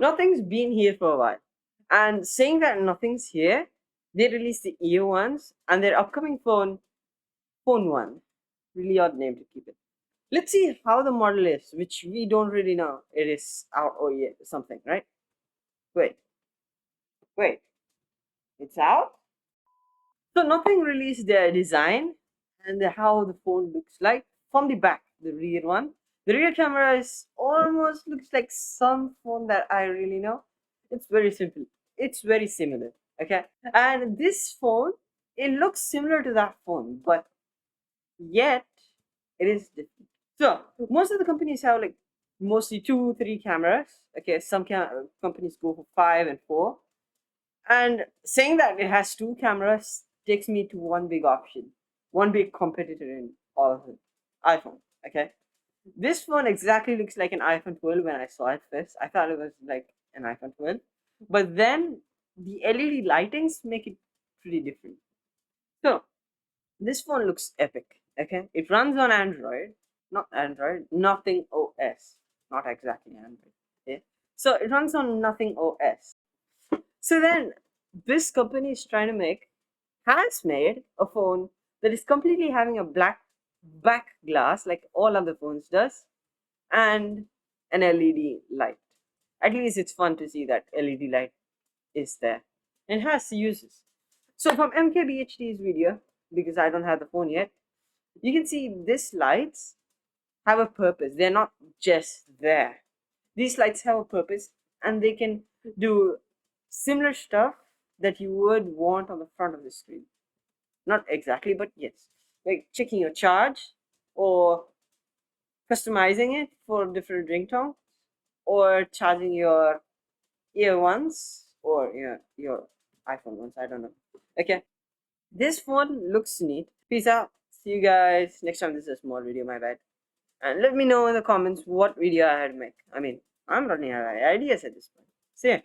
Nothing's been here for a while. And saying that nothing's here, they released the Ear ones and their upcoming phone one. Really odd name to keep it. Let's see how the model is, which we don't really know. It is out or yet something, right? Wait, wait, it's out? So nothing released their design and how the phone looks like from the back, the rear one. The rear camera is almost looks like some phone that I really know. It's very simple. It's very similar. Okay. And this phone, it looks similar to that phone, but yet it is different. So most of the companies have like mostly two, three cameras. Okay, some companies go for five and four. And saying that it has two cameras takes me to one big option, one big competitor in all of it, iPhone. Okay, this phone exactly looks like an iPhone 12 when I saw it first. I thought it was like an iPhone 12, but then the LED lightings make it pretty different. So this phone looks epic. Okay, it runs on Android, nothing OS, not exactly Android. Okay, so it runs on nothing OS. So then, this company is trying to has made a phone that is completely having a black back glass like all other phones does, and an LED light. At least it's fun to see that LED light is there and has uses. So from MKBHD's video, because I don't have the phone yet, you can see these lights have a purpose. They're not just there. These lights have a purpose and they can do similar stuff that you would want on the front of the screen. Not exactly, but yes. Like checking your charge or customizing it for different ringtones or charging your ear ones or your iPhone ones. I don't know. Okay. This phone looks neat. Peace out. See you guys next time. This is a small video, my bad. And let me know in the comments what video I had to make. I mean, I'm running out of ideas at this point. See ya.